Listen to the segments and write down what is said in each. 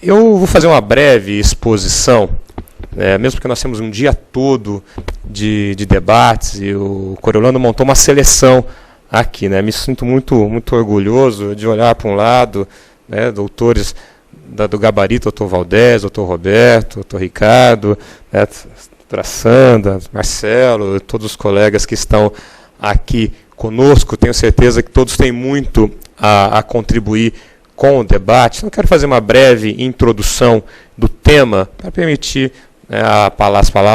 Eu vou fazer uma breve exposição, mesmo porque nós temos um dia todo de debates e o Coriolano montou uma seleção aqui. Me sinto muito orgulhoso de olhar para um lado, doutores do gabarito, doutor Valdez, doutor Roberto, doutor Ricardo, doutora Sandra, Marcelo, todos os colegas que estão aqui conosco. Tenho certeza que todos têm muito a contribuir com o debate. Então, quero fazer uma breve introdução do tema para permitir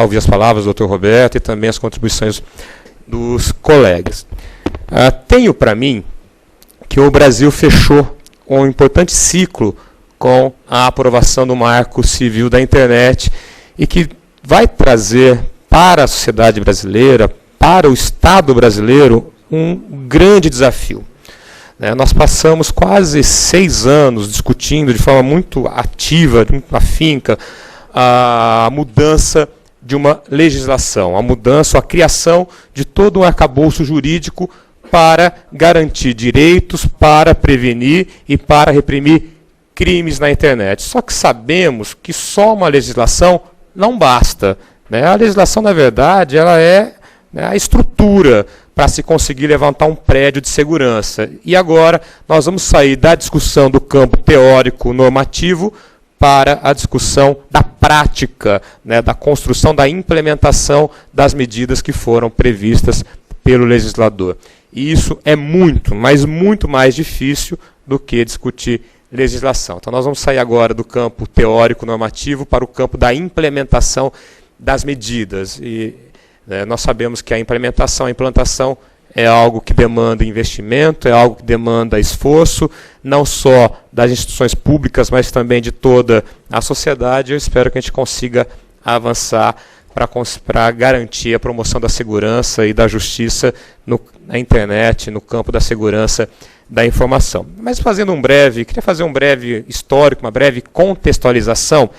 ouvir as palavras do Dr. Roberto e também as contribuições dos colegas. Tenho para mim que o Brasil fechou um importante ciclo com a aprovação do Marco Civil da Internet e que vai trazer para a sociedade brasileira, para o Estado brasileiro, um grande desafio. Nós passamos quase 6 anos discutindo de forma muito ativa, muito afinca, a mudança de uma legislação, a criação de todo um arcabouço jurídico para garantir direitos, para prevenir e para reprimir crimes na internet. Só que sabemos que só uma legislação não basta. A legislação, na verdade, ela é a estrutura para se conseguir levantar um prédio de segurança. E agora nós vamos sair da discussão do campo teórico normativo para a discussão da prática, da construção, da implementação das medidas que foram previstas pelo legislador. E isso é muito, mas muito mais difícil do que discutir legislação. Então nós vamos sair agora do campo teórico normativo para o campo da implementação das medidas. E nós sabemos que a implementação, a implantação é algo que demanda investimento, é algo que demanda esforço, não só das instituições públicas, mas também de toda a sociedade. Eu espero que a gente consiga avançar para garantir a promoção da segurança e da justiça na internet, no campo da segurança da informação. Mas queria fazer um breve histórico, uma breve contextualização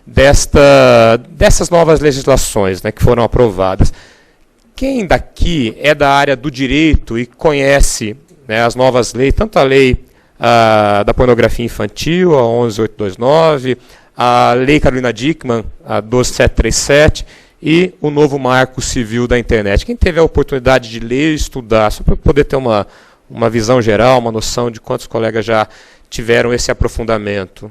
dessas novas legislações que foram aprovadas. Quem daqui é da área do direito e conhece as novas leis, tanto a lei da pornografia infantil, a 11829, a lei Carolina Dickmann, a 12737, e o novo Marco Civil da Internet. Quem teve a oportunidade de ler e estudar, só para poder ter uma visão geral, uma noção de quantos colegas já tiveram esse aprofundamento?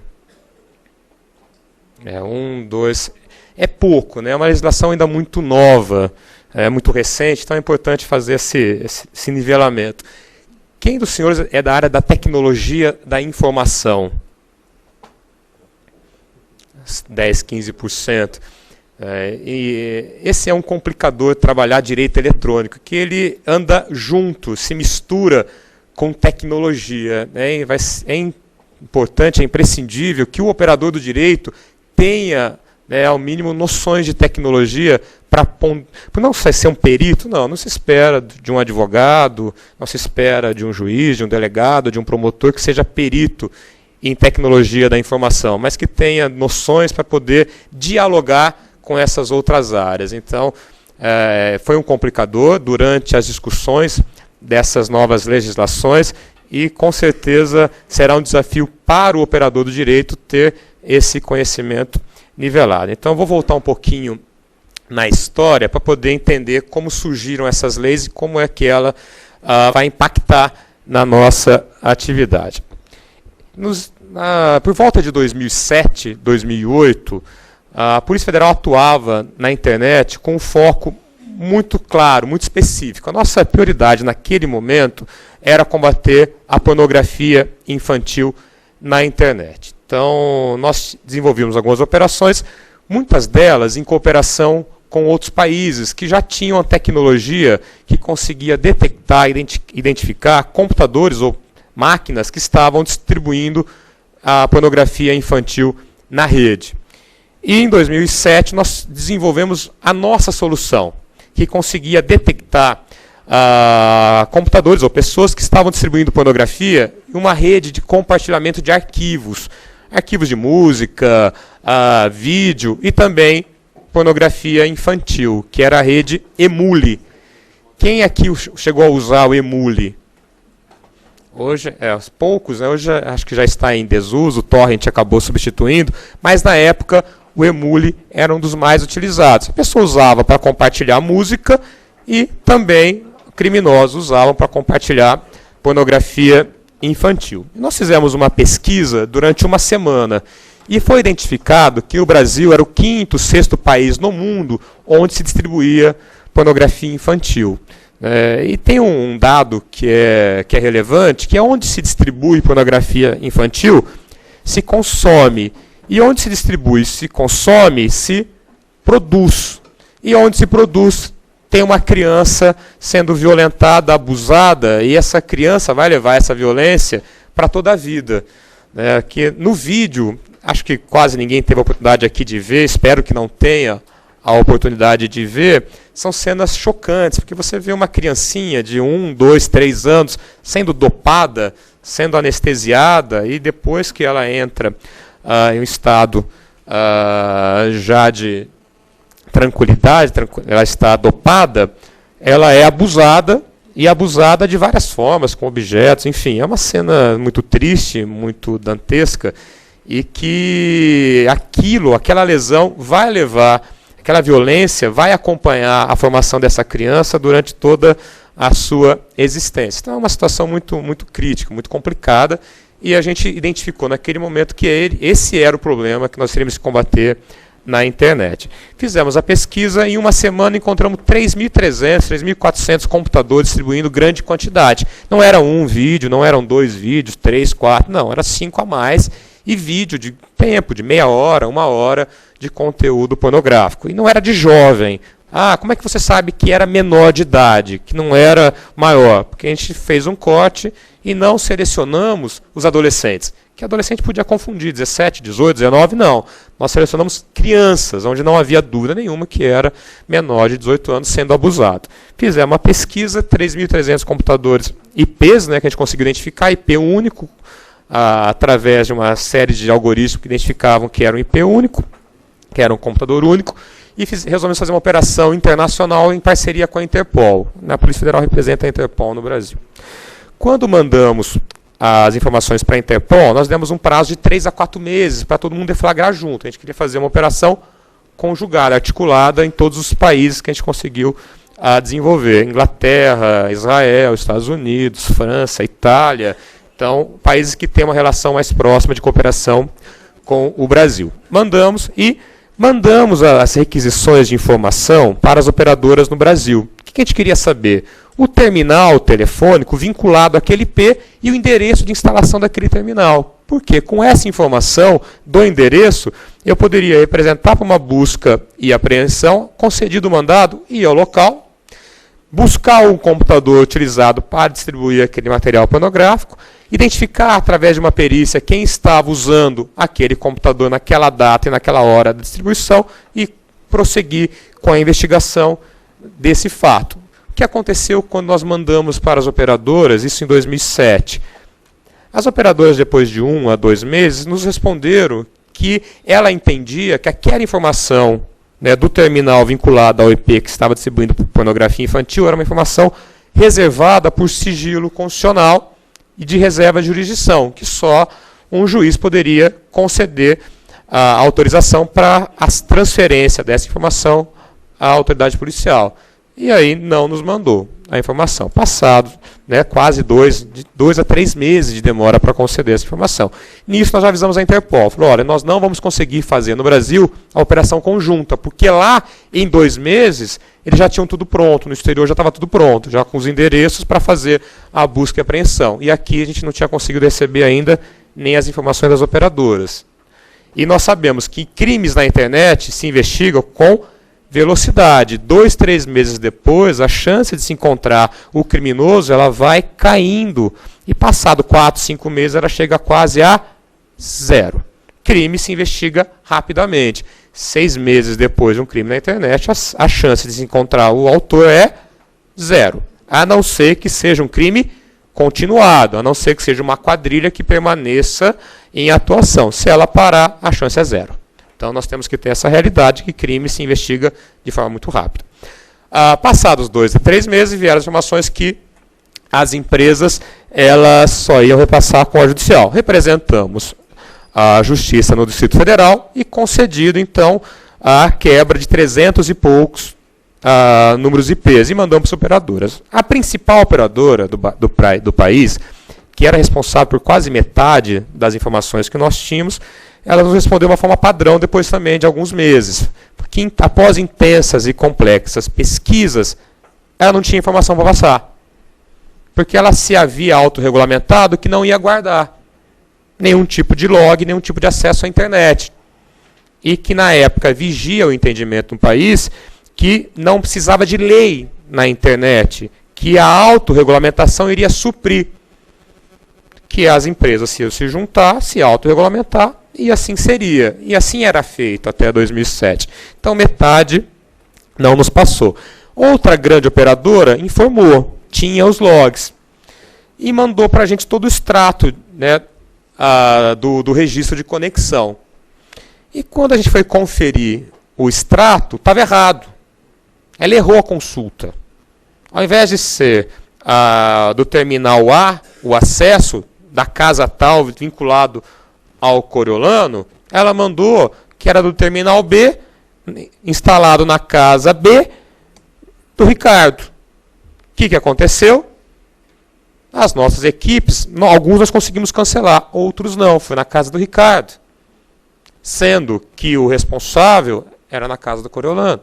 2... É pouco, é uma legislação ainda muito nova, muito recente, então é importante fazer esse nivelamento. Quem dos senhores é da área da tecnologia da informação? 10, 15%. E esse é um complicador trabalhar direito eletrônico, que ele anda junto, se mistura com tecnologia. É importante, é imprescindível que o operador do direito tenha, ao mínimo, noções de tecnologia para não ser um perito, não se espera de um advogado, não se espera de um juiz, de um delegado, de um promotor que seja perito em tecnologia da informação, mas que tenha noções para poder dialogar com essas outras áreas. Então, foi um complicador durante as discussões dessas novas legislações e, com certeza, será um desafio para o operador do direito ter esse conhecimento nivelado. Então, vou voltar um pouquinho na história para poder entender como surgiram essas leis e como é que ela vai impactar na nossa atividade. Por volta de 2007, 2008, a Polícia Federal atuava na internet com um foco muito claro, muito específico. A nossa prioridade naquele momento era combater a pornografia infantil na internet. Então, nós desenvolvimos algumas operações, muitas delas em cooperação com outros países que já tinham a tecnologia que conseguia detectar, identificar computadores ou máquinas que estavam distribuindo a pornografia infantil na rede. E em 2007 nós desenvolvemos a nossa solução, que conseguia detectar computadores ou pessoas que estavam distribuindo pornografia em uma rede de compartilhamento de arquivos de música, vídeo e também pornografia infantil, que era a rede Emule. Quem aqui chegou a usar o Emule? Hoje, aos poucos, né, hoje acho que já está em desuso, o torrent acabou substituindo, mas na época o emule era um dos mais utilizados. A pessoa usava para compartilhar música e também criminosos usavam para compartilhar pornografia infantil. Nós fizemos uma pesquisa durante uma semana e foi identificado que o Brasil era o 5º, 6º país no mundo onde se distribuía pornografia infantil. E tem um dado que é relevante, que é onde se distribui pornografia infantil, se consome. E onde se distribui, se consome, se produz. E onde se produz, tem uma criança sendo violentada, abusada, e essa criança vai levar essa violência para toda a vida. Que no vídeo, acho que quase ninguém teve a oportunidade aqui de ver, espero que não tenha a oportunidade de ver, são cenas chocantes, porque você vê uma criancinha de 1, 2, 3 anos sendo dopada, sendo anestesiada, e depois que ela entra em um estado já de tranquilidade, ela está dopada, ela é abusada, e abusada de várias formas, com objetos, enfim, é uma cena muito triste, muito dantesca, e que aquela lesão vai levar, aquela violência vai acompanhar a formação dessa criança durante toda a sua existência. Então é uma situação muito, muito crítica, muito complicada, e a gente identificou naquele momento que esse era o problema que nós teríamos que combater na internet. Fizemos a pesquisa e em uma semana encontramos 3.300, 3.400 computadores distribuindo grande quantidade. Não era um vídeo, não eram 2 vídeos, 3, 4, não, era 5 a mais, e vídeo de tempo, de meia hora, 1 hora de conteúdo pornográfico. E não era de jovem. Como é que você sabe que era menor de idade, que não era maior? Porque a gente fez um corte e não selecionamos os adolescentes. Que adolescente podia confundir, 17, 18, 19, não. Nós selecionamos crianças, onde não havia dúvida nenhuma que era menor de 18 anos sendo abusado. Fizemos uma pesquisa, 3.300 computadores IPs, né, que a gente conseguiu identificar, IP único, através de uma série de algoritmos que identificavam que era um IP único, que era um computador único, e resolvemos fazer uma operação internacional em parceria com a Interpol. A Polícia Federal representa a Interpol no Brasil. Quando mandamos as informações para a Interpol, nós demos um prazo de 3 a 4 meses para todo mundo deflagrar junto. A gente queria fazer uma operação conjugada, articulada em todos os países que a gente conseguiu desenvolver. Inglaterra, Israel, Estados Unidos, França, Itália. Então, países que têm uma relação mais próxima de cooperação com o Brasil. Mandamos as requisições de informação para as operadoras no Brasil. O que a gente queria saber? O terminal telefônico vinculado àquele IP e o endereço de instalação daquele terminal. Porque com essa informação do endereço, eu poderia apresentar para uma busca e apreensão, concedido o mandado, ir ao local, buscar o computador utilizado para distribuir aquele material pornográfico, identificar através de uma perícia quem estava usando aquele computador naquela data e naquela hora da distribuição e prosseguir com a investigação desse fato. O que aconteceu quando nós mandamos para as operadoras, isso em 2007? As operadoras, depois de 1 a 2 meses, nos responderam que ela entendia que aquela informação, né, do terminal vinculado ao IP que estava distribuindo pornografia infantil era uma informação reservada por sigilo constitucional e de reserva de jurisdição, que só um juiz poderia conceder a autorização para a transferência dessa informação à autoridade policial. E aí não nos mandou a informação. Passado, né, quase 2 a 3 meses de demora para conceder essa informação. Nisso nós já avisamos a Interpol. Falou, olha, nós não vamos conseguir fazer no Brasil a operação conjunta, porque lá em 2 meses eles já tinham tudo pronto, no exterior já estava tudo pronto, já com os endereços para fazer a busca e apreensão. E aqui a gente não tinha conseguido receber ainda nem as informações das operadoras. E nós sabemos que crimes na internet se investigam com velocidade. 2, 3 meses depois, a chance de se encontrar o criminoso ela vai caindo. E passado 4, 5 meses, ela chega quase a 0. Crime se investiga rapidamente. 6 meses depois de um crime na internet, a chance de se encontrar o autor é 0. A não ser que seja um crime continuado, a não ser que seja uma quadrilha que permaneça em atuação. Se ela parar, a chance é 0. Então, nós temos que ter essa realidade que crime se investiga de forma muito rápida. Passados 2 a 3 meses, vieram as informações que as empresas elas só iam repassar com a judicial. Representamos a Justiça no Distrito Federal e concedido, então, a quebra de 300 e poucos números IPs e mandamos para as operadoras. A principal operadora do país, que era responsável por quase metade das informações que nós tínhamos, ela nos respondeu de uma forma padrão depois também de alguns meses. Porque após intensas e complexas pesquisas, ela não tinha informação para passar. Porque ela se havia autorregulamentado que não ia guardar nenhum tipo de log, nenhum tipo de acesso à internet. E que na época vigia o entendimento no país que não precisava de lei na internet, que a autorregulamentação iria suprir. Que as empresas se juntar, se autorregulamentar, e assim seria. E assim era feito até 2007. Então metade não nos passou. Outra grande operadora informou, tinha os logs, e mandou para a gente todo o extrato, né, do registro de conexão. E quando a gente foi conferir o extrato, estava errado. Ela errou a consulta. Ao invés de ser do terminal A, o acesso da casa tal vinculado ao Coriolano, ela mandou que era do terminal B, instalado na casa B do Ricardo. O que aconteceu? As nossas equipes, alguns nós conseguimos cancelar, outros não, foi na casa do Ricardo. Sendo que o responsável era na casa do Coriolano.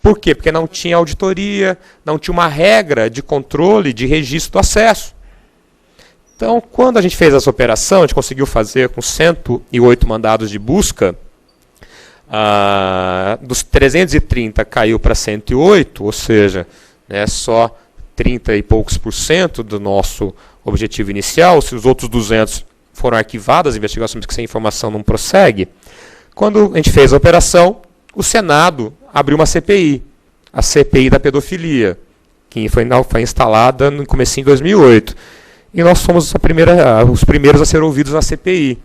Por quê? Porque não tinha auditoria, não tinha uma regra de controle de registro do acesso. Então, quando a gente fez essa operação, a gente conseguiu fazer com 108 mandados de busca, dos 330 caiu para 108, ou seja, né, só 30 e poucos % do nosso objetivo inicial, se os outros 200 foram arquivadas, as investigações que sem informação não prossegue. Quando a gente fez a operação, o Senado abriu uma CPI, a CPI da pedofilia, que foi instalada no comecinho de 2008. E nós fomos os primeiros a ser ouvidos na CPI.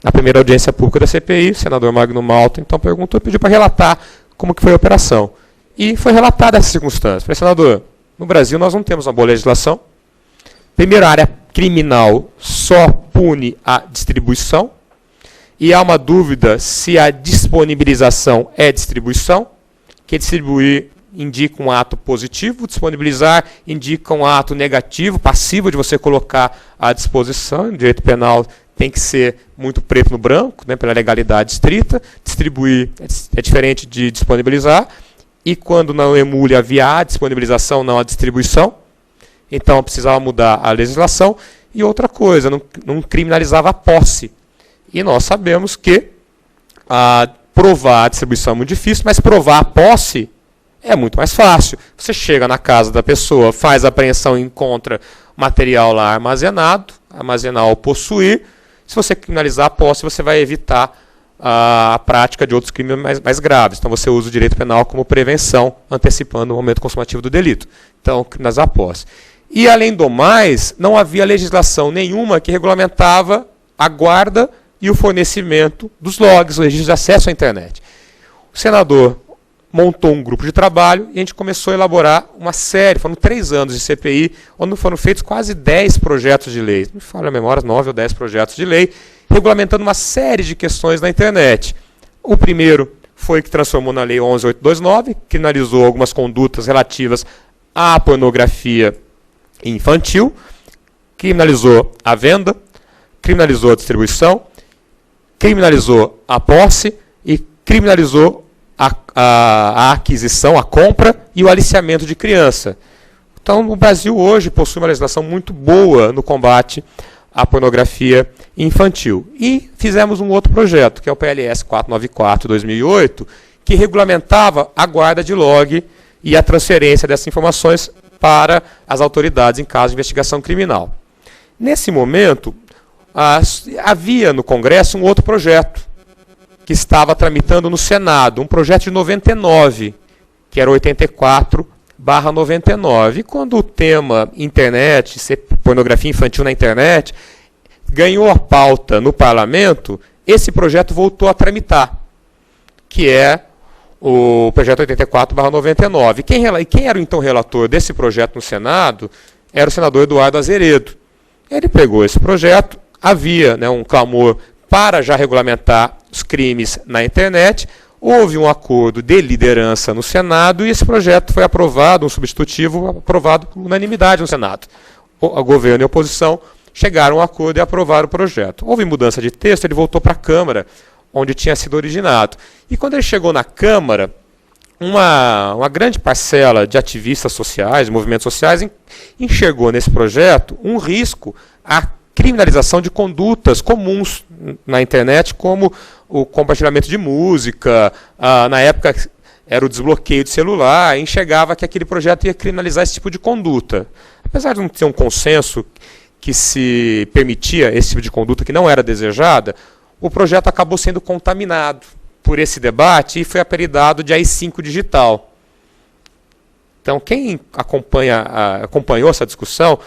Na primeira audiência pública da CPI, o senador Magno Malta então perguntou e pediu para relatar como que foi a operação. E foi relatada essa circunstância. Falei, senador, no Brasil nós não temos uma boa legislação. Primeiro, a área criminal só pune a distribuição. E há uma dúvida se a disponibilização é distribuição, que distribuir indica um ato positivo, disponibilizar indica um ato negativo, passivo de você colocar à disposição. Em direito penal tem que ser muito preto no branco, né, pela legalidade estrita. Distribuir é diferente de disponibilizar. E quando não emule havia a disponibilização, não a distribuição. Então precisava mudar a legislação. E outra coisa, não criminalizava a posse. E nós sabemos que provar a distribuição é muito difícil, mas provar a posse é muito mais fácil. Você chega na casa da pessoa, faz a apreensão e encontra material lá armazenado, armazenar ou possuir. Se você criminalizar a posse, você vai evitar a prática de outros crimes mais graves. Então você usa o direito penal como prevenção, antecipando o momento consumativo do delito. Então, criminalizar a posse. E, além do mais, não havia legislação nenhuma que regulamentava a guarda e o fornecimento dos logs, o registro de acesso à internet. O senador montou um grupo de trabalho e a gente começou a elaborar uma série, foram 3 anos de CPI, onde foram feitos quase 10 projetos de lei, não me falha a memória, 9 ou 10 projetos de lei, regulamentando uma série de questões na internet. O primeiro foi que transformou na Lei 11.829, que criminalizou algumas condutas relativas à pornografia infantil, criminalizou a venda, criminalizou a distribuição, criminalizou a posse e criminalizou a aquisição, a compra e o aliciamento de criança. Então, o Brasil hoje possui uma legislação muito boa no combate à pornografia infantil. E fizemos um outro projeto, que é o PLS 494/2008, que regulamentava a guarda de log e a transferência dessas informações para as autoridades em caso de investigação criminal. Nesse momento, havia no Congresso um outro projeto, que estava tramitando no Senado, um projeto de 99, que era 84/99. E quando o tema internet, pornografia infantil na internet, ganhou a pauta no parlamento, esse projeto voltou a tramitar, que é o projeto 84/99. E quem era então relator desse projeto no Senado era o senador Eduardo Azeredo. Ele pegou esse projeto, havia, né, um clamor para já regulamentar os crimes na internet, houve um acordo de liderança no Senado e esse projeto foi aprovado, um substitutivo aprovado por unanimidade no Senado. O governo e a oposição chegaram a um acordo e aprovaram o projeto. Houve mudança de texto, ele voltou para a Câmara, onde tinha sido originado. E quando ele chegou na Câmara, uma grande parcela de ativistas sociais, movimentos sociais, enxergou nesse projeto um risco à criminalização de condutas comuns na internet, como o compartilhamento de música, na época era o desbloqueio de celular, e enxergava que aquele projeto ia criminalizar esse tipo de conduta. Apesar de não ter um consenso que se permitia esse tipo de conduta que não era desejada, o projeto acabou sendo contaminado por esse debate e foi apelidado de AI-5 digital. Então, quem acompanhou essa discussão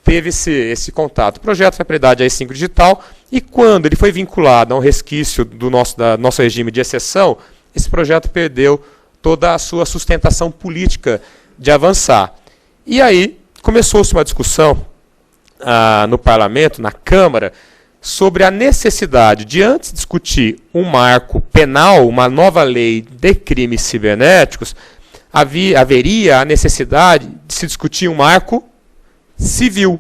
teve esse contato. O projeto foi apelidado de AI-5 digital e quando ele foi vinculado a um resquício do nosso regime de exceção, esse projeto perdeu toda a sua sustentação política de avançar. E aí começou-se uma discussão no parlamento, na Câmara, sobre a necessidade de, antes discutir um marco penal, uma nova lei de crimes cibernéticos, haveria a necessidade de se discutir um marco civil,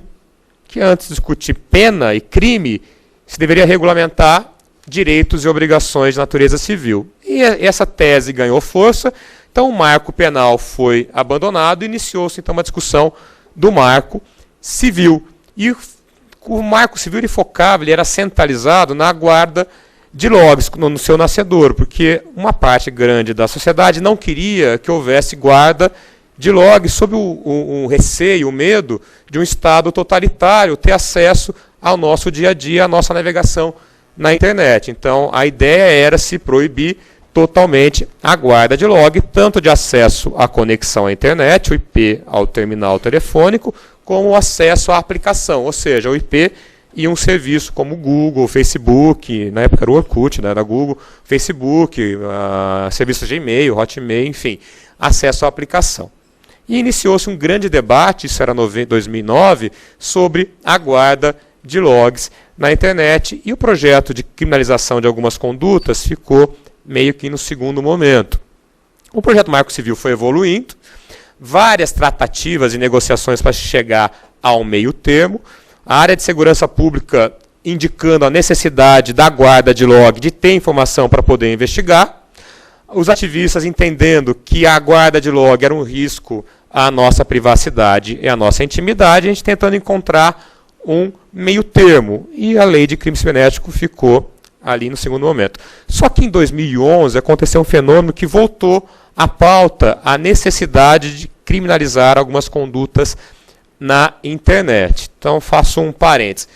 que antes de discutir pena e crime, se deveria regulamentar direitos e obrigações de natureza civil. E essa tese ganhou força, então o marco penal foi abandonado e iniciou-se então uma discussão do marco civil. E o marco civil ele focava, ele era centralizado na guarda de logs, no seu nascedouro, porque uma parte grande da sociedade não queria que houvesse guarda de logs, sob o receio, o medo de um Estado totalitário ter acesso ao nosso dia a dia, à nossa navegação na internet. Então, a ideia era se proibir totalmente a guarda de log, tanto de acesso à conexão à internet, o IP ao terminal telefônico, como o acesso à aplicação, ou seja, o IP e um serviço como o Google, Facebook, na época era o Orkut, né, era Google, Facebook, serviços de e-mail, Hotmail, enfim, acesso à aplicação. E iniciou-se um grande debate, isso era 2009, sobre a guarda de logs na internet, e o projeto de criminalização de algumas condutas ficou meio que no segundo momento. O projeto Marco Civil foi evoluindo, várias tratativas e negociações para chegar ao meio termo, a área de segurança pública indicando a necessidade da guarda de log, de ter informação para poder investigar, os ativistas entendendo que a guarda de log era um risco à nossa privacidade e à nossa intimidade, a gente tentando encontrar um meio termo, e a lei de crime cibernético ficou ali no segundo momento. Só que em 2011 aconteceu um fenômeno que voltou à pauta a necessidade de criminalizar algumas condutas na internet. Então, faço um parênteses.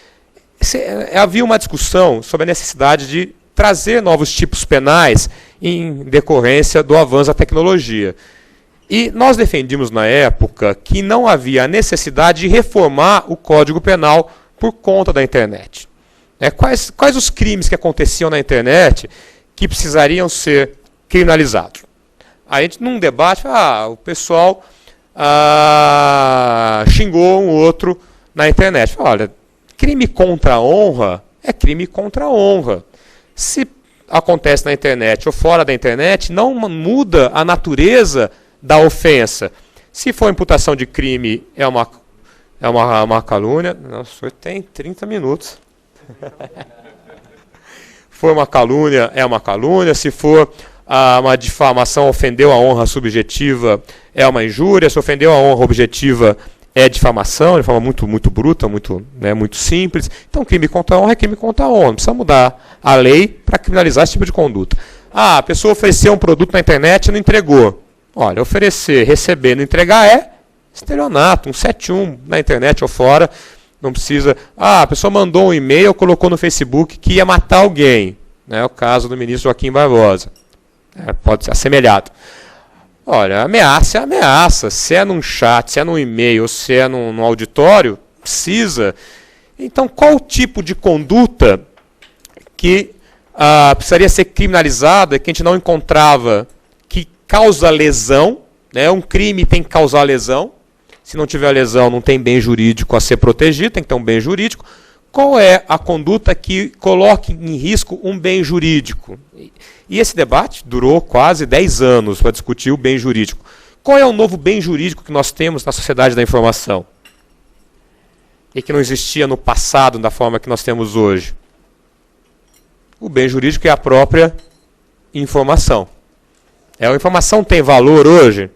Havia uma discussão sobre a necessidade de trazer novos tipos penais em decorrência do avanço da tecnologia. E nós defendíamos na época que não havia necessidade de reformar o Código Penal por conta da internet. Quais os crimes que aconteciam na internet que precisariam ser criminalizados? A gente, num debate, o pessoal xingou um outro na internet. Olha, crime contra a honra é crime contra a honra. Se acontece na internet ou fora da internet, não muda a natureza da ofensa. Se for imputação de crime, é uma calúnia. Nossa, o senhor tem 30 minutos. For uma calúnia, é uma calúnia. Se for uma difamação, ofendeu a honra subjetiva, é uma injúria. Se ofendeu a honra objetiva, é difamação, de forma muito bruta, muito simples. Então, crime contra a honra é crime contra a honra. Não precisa mudar a lei para criminalizar esse tipo de conduta. A pessoa ofereceu um produto na internet e não entregou. Olha, oferecer, receber, não entregar é estelionato, um 71 na internet ou fora. Não precisa... a pessoa mandou um e-mail, colocou no Facebook que ia matar alguém. É o caso do ministro Joaquim Barbosa. Pode ser assemelhado. Olha, ameaça é ameaça. Se é num chat, se é num e-mail, se é num auditório, precisa. Então, qual o tipo de conduta que precisaria ser criminalizada, que a gente não encontrava, que causa lesão, né? Um crime tem que causar lesão, Se não tiver lesão, não tem bem jurídico a ser protegido, tem que ter um bem jurídico. Qual é a conduta que coloque em risco um bem jurídico? E esse debate durou quase 10 anos para discutir o bem jurídico. Qual é o novo bem jurídico que nós temos na sociedade da informação? E que não existia no passado da forma que nós temos hoje? O bem jurídico é a própria informação. A informação tem valor hoje?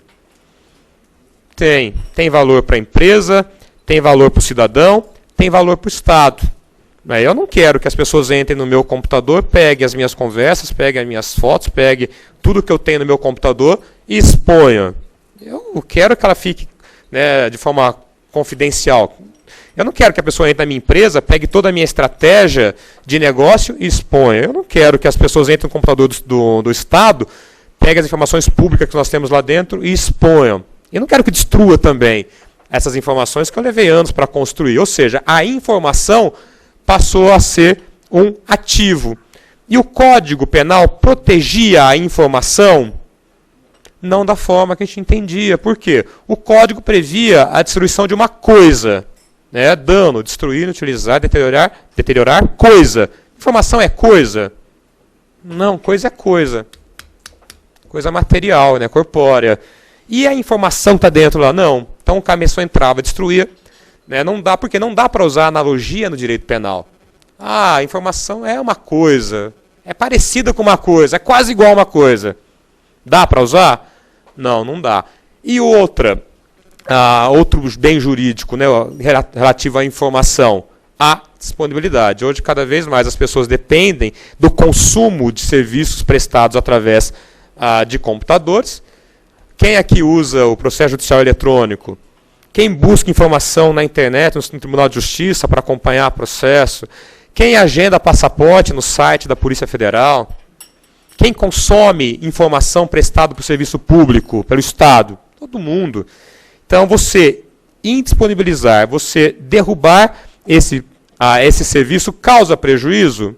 Tem. Tem valor para a empresa, tem valor para o cidadão, tem valor para o Estado. Eu não quero que as pessoas entrem no meu computador, peguem as minhas conversas, peguem as minhas fotos, peguem tudo que eu tenho no meu computador e exponham. Eu quero que ela fique, né, de forma confidencial. Eu não quero que a pessoa entre na minha empresa, pegue toda a minha estratégia de negócio e exponha. Eu não quero que as pessoas entrem no computador do Estado, peguem as informações públicas que nós temos lá dentro e exponham. Eu não quero que destrua também essas informações que eu levei anos para construir. Ou seja, a informação passou a ser um ativo. E o Código Penal protegia a informação? Não da forma que a gente entendia. Por quê? O Código previa a destruição de uma coisa. Né? Dano, destruir, inutilizar, deteriorar coisa. Informação é coisa? Não, coisa é coisa. Coisa material, né? Corpórea. E a informação está dentro lá? Não. Então o cabeção entrava, destruía. Né? Não dá, porque não dá para usar analogia no direito penal. A informação é uma coisa. É parecida com uma coisa. É quase igual a uma coisa. Dá para usar? Não, não dá. E outro bem jurídico, né, relativo à informação, a disponibilidade. Hoje, cada vez mais, as pessoas dependem do consumo de serviços prestados através de computadores. Quem aqui usa o processo judicial eletrônico? Quem busca informação na internet, no Tribunal de Justiça, para acompanhar o processo? Quem agenda passaporte no site da Polícia Federal? Quem consome informação prestada por serviço público, pelo Estado? Todo mundo. Então, você indisponibilizar, você derrubar esse serviço causa prejuízo?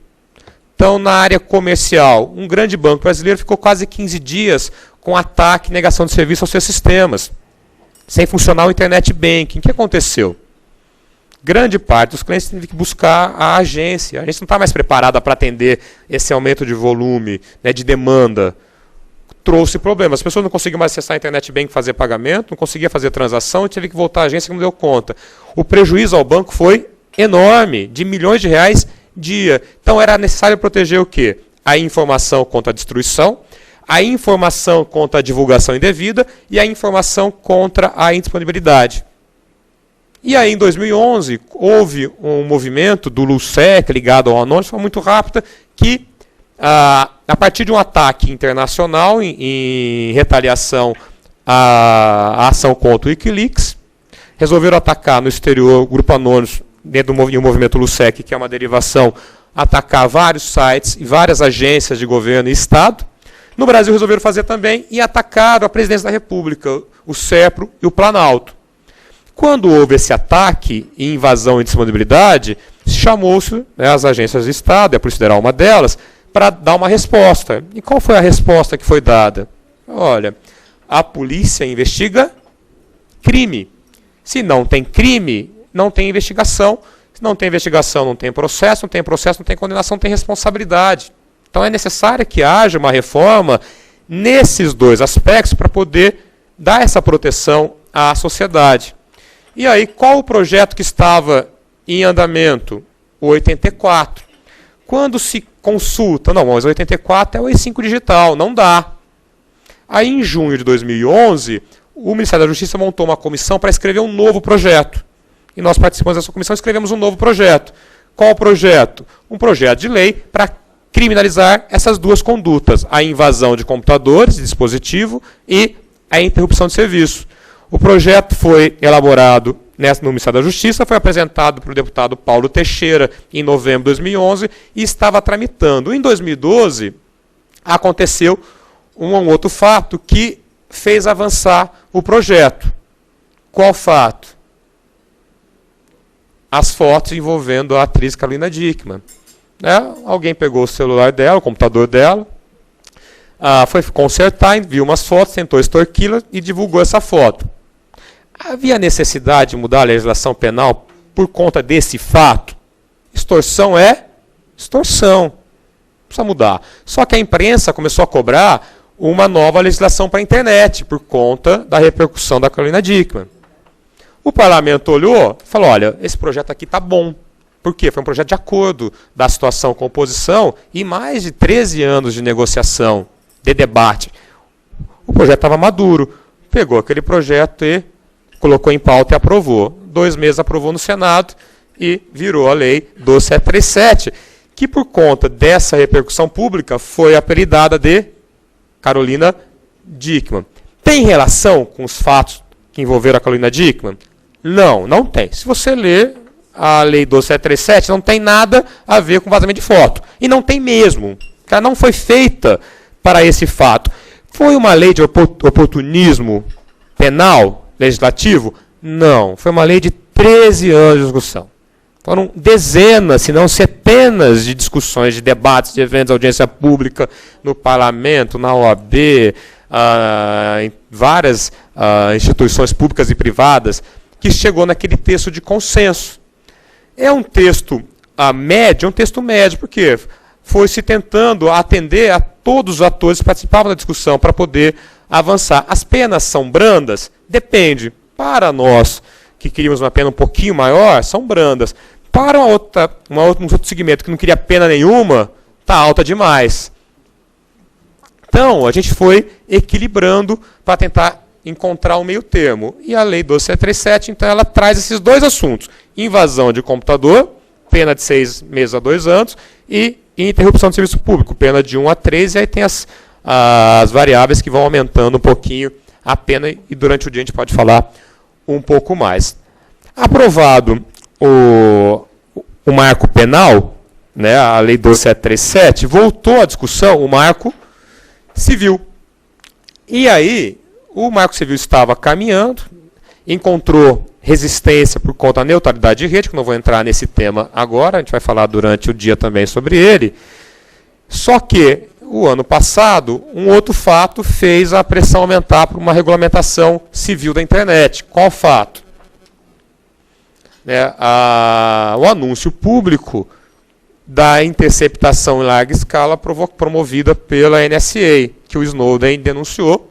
Então, na área comercial, um grande banco brasileiro ficou quase 15 dias com ataque e negação de serviço aos seus sistemas, sem funcionar o Internet Banking. O que aconteceu? Grande parte dos clientes teve que buscar a agência. A gente não está mais preparada para atender esse aumento de volume, né, de demanda. Trouxe problemas. As pessoas não conseguiam mais acessar a Internet Banking, fazer pagamento, não conseguia fazer transação e teve que voltar à agência que não deu conta. O prejuízo ao banco foi enorme, de milhões de reais dia. Então era necessário proteger o quê? A informação contra a destruição, a informação contra a divulgação indevida e a informação contra a indisponibilidade. E aí, em 2011, houve um movimento do LUSEC, ligado ao Anonymous, de forma muito rápida, que, a partir de um ataque internacional em retaliação à ação contra o Wikileaks, resolveram atacar no exterior o Grupo Anonymous, dentro do movimento LUSEC, que é uma derivação, atacar vários sites e várias agências de governo e Estado. No Brasil resolveram fazer também e atacaram a Presidência da República, o SEPRO e o Planalto. Quando houve esse ataque e invasão e disponibilidade, chamou-se, né, as agências de Estado, e a Polícia Federal uma delas, para dar uma resposta. E qual foi a resposta que foi dada? Olha, a polícia investiga crime. Se não tem crime, não tem investigação. Se não tem investigação, não tem processo. Não tem processo, não tem condenação, não tem responsabilidade. Então é necessário que haja uma reforma nesses dois aspectos para poder dar essa proteção à sociedade. E aí, qual o projeto que estava em andamento? O 84. Quando se consulta, não, mas o 84 é o E5 digital, não dá. Aí, em junho de 2011, o Ministério da Justiça montou uma comissão para escrever um novo projeto. E nós participamos dessa comissão e escrevemos um novo projeto. Qual o projeto? Um projeto de lei para criminalizar essas duas condutas, a invasão de computadores, de dispositivo, e a interrupção de serviço. O projeto foi elaborado no Ministério da Justiça, foi apresentado pelo deputado Paulo Teixeira em novembro de 2011 e estava tramitando. Em 2012, aconteceu um outro fato que fez avançar o projeto. Qual fato? As fotos envolvendo a atriz Carolina Dickmann. Alguém pegou o celular dela, o computador dela, foi consertar, viu umas fotos, tentou extorquí-la e divulgou essa foto. Havia necessidade de mudar a legislação penal por conta desse fato? Extorsão é extorsão. Precisa mudar. Só que a imprensa começou a cobrar uma nova legislação para a internet, por conta da repercussão da Carolina Dickmann. O parlamento olhou e falou, olha, esse projeto aqui está bom. Por quê? Foi um projeto de acordo da situação com a oposição e mais de 13 anos de negociação, de debate. O projeto estava maduro. Pegou aquele projeto e colocou em pauta e aprovou. 2 meses aprovou no Senado e virou a lei 12737, que por conta dessa repercussão pública foi apelidada de Carolina Dickmann. Tem relação com os fatos que envolveram a Carolina Dickmann? Não, não tem. Se você ler a lei 12737, não tem nada a ver com vazamento de foto. E não tem mesmo. Ela não foi feita para esse fato. Foi uma lei de oportunismo penal, legislativo? Não. Foi uma lei de 13 anos de discussão. Foram dezenas, se não centenas de discussões, de debates, de eventos de audiência pública no parlamento, na OAB, em várias instituições públicas e privadas, que chegou naquele texto de consenso. É um texto médio, porque foi se tentando atender a todos os atores que participavam da discussão para poder avançar. As penas são brandas? Depende. Para nós, que queríamos uma pena um pouquinho maior, são brandas. Para um outro segmento que não queria pena nenhuma, está alta demais. Então, a gente foi equilibrando para tentar encontrar um meio termo. E a lei 12737, então, ela traz esses 2 assuntos. Invasão de computador, pena de 6 meses a 2 anos, e interrupção de serviço público, pena de 1 a 3, e aí tem as variáveis que vão aumentando um pouquinho a pena, e durante o dia a gente pode falar um pouco mais. Aprovado o marco penal, né, a lei 12737, voltou à discussão o marco civil. E aí, o marco civil estava caminhando, encontrou resistência por conta da neutralidade de rede, que não vou entrar nesse tema agora, a gente vai falar durante o dia também sobre ele. Só que, o ano passado, um outro fato fez a pressão aumentar por uma regulamentação civil da internet. Qual fato? O anúncio público da interceptação em larga escala promovida pela NSA, que o Snowden denunciou,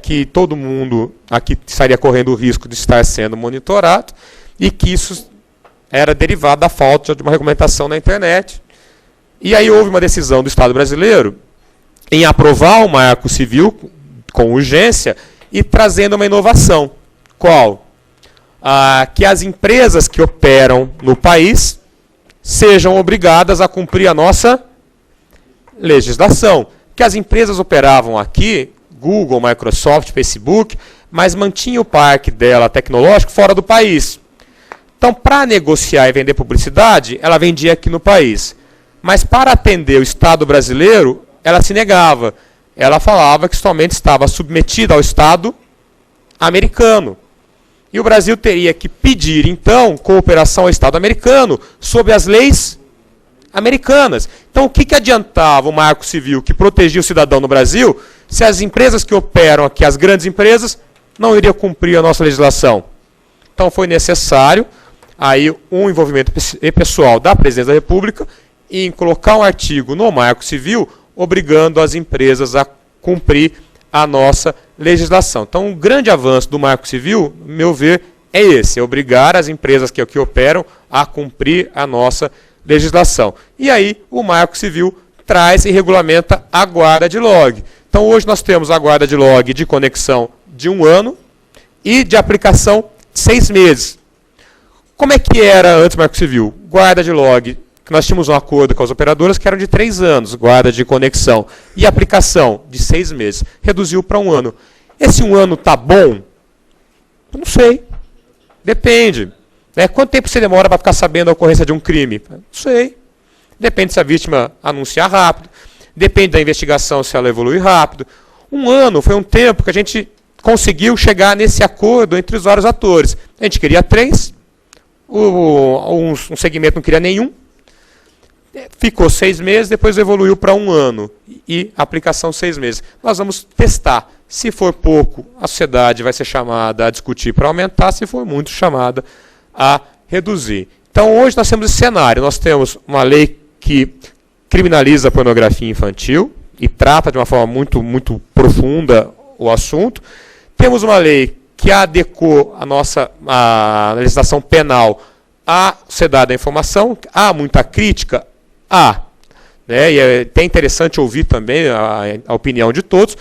que todo mundo aqui estaria correndo o risco de estar sendo monitorado e que isso era derivado da falta de uma regulamentação na internet. E aí houve uma decisão do Estado brasileiro em aprovar o marco civil com urgência e trazendo uma inovação. Qual? Que as empresas que operam no país sejam obrigadas a cumprir a nossa legislação. Que as empresas operavam aqui, Google, Microsoft, Facebook, mas mantinham o parque dela tecnológico fora do país. Então, para negociar e vender publicidade, ela vendia aqui no país. Mas para atender o Estado brasileiro, ela se negava. Ela falava que somente estava submetida ao Estado americano. E o Brasil teria que pedir, então, cooperação ao Estado americano sob as leis americanas. Então, o que adiantava o marco civil que protegia o cidadão no Brasil se as empresas que operam aqui, as grandes empresas, não iriam cumprir a nossa legislação? Então, foi necessário aí um envolvimento pessoal da Presidência da República em colocar um artigo no marco civil obrigando as empresas a cumprir a nossa legislação. Então, um grande avanço do Marco Civil, no meu ver, é esse, é obrigar as empresas que aqui operam a cumprir a nossa legislação. E aí, o Marco Civil traz e regulamenta a guarda de log. Então, hoje nós temos a guarda de log de conexão de 1 ano e de aplicação de 6 meses. Como é que era antes do Marco Civil? Guarda de log, que nós tínhamos um acordo com as operadoras que eram de 3 anos, guarda de conexão, e aplicação de 6 meses. Reduziu para 1 ano. Esse 1 ano está bom? Eu não sei. Depende. Quanto tempo você demora para ficar sabendo a ocorrência de um crime? Não sei. Depende se a vítima anunciar rápido. Depende da investigação, se ela evolui rápido. 1 ano foi um tempo que a gente conseguiu chegar nesse acordo entre os vários atores. A gente queria 3, um segmento não queria nenhum. Ficou 6 meses, depois evoluiu para 1 ano. E aplicação 6 meses. Nós vamos testar. Se for pouco, a sociedade vai ser chamada a discutir para aumentar, se for muito, chamada a reduzir. Então, hoje nós temos esse cenário. Nós temos uma lei que criminaliza a pornografia infantil e trata de uma forma muito profunda o assunto. Temos uma lei que adequou a legislação penal à sociedade da informação. Há muita crítica? Há. Né? E é até interessante ouvir também a opinião de todos,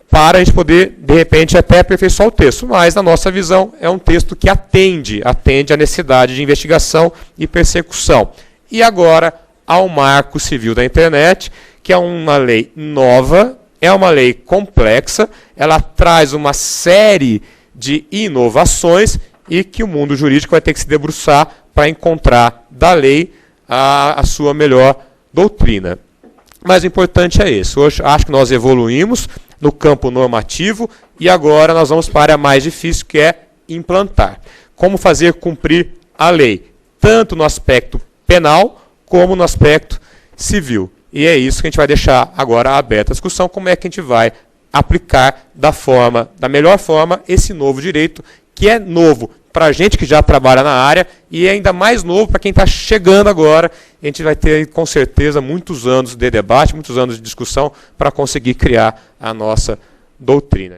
para a gente poder, de repente, até aperfeiçoar o texto. Mas, na nossa visão, é um texto que atende à necessidade de investigação e persecução. E agora, ao Marco Civil da Internet, que é uma lei nova, é uma lei complexa, ela traz uma série de inovações e que o mundo jurídico vai ter que se debruçar para encontrar da lei a sua melhor doutrina. Mas o importante é isso. Hoje acho que nós evoluímos no campo normativo e agora nós vamos para a área mais difícil, que é implantar. Como fazer cumprir a lei, tanto no aspecto penal como no aspecto civil. E é isso que a gente vai deixar agora aberta a discussão, como é que a gente vai aplicar da melhor forma esse novo direito, que é novo para a gente que já trabalha na área e é ainda mais novo para quem está chegando agora. A gente vai ter, com certeza, muitos anos de debate, muitos anos de discussão para conseguir criar a nossa doutrina.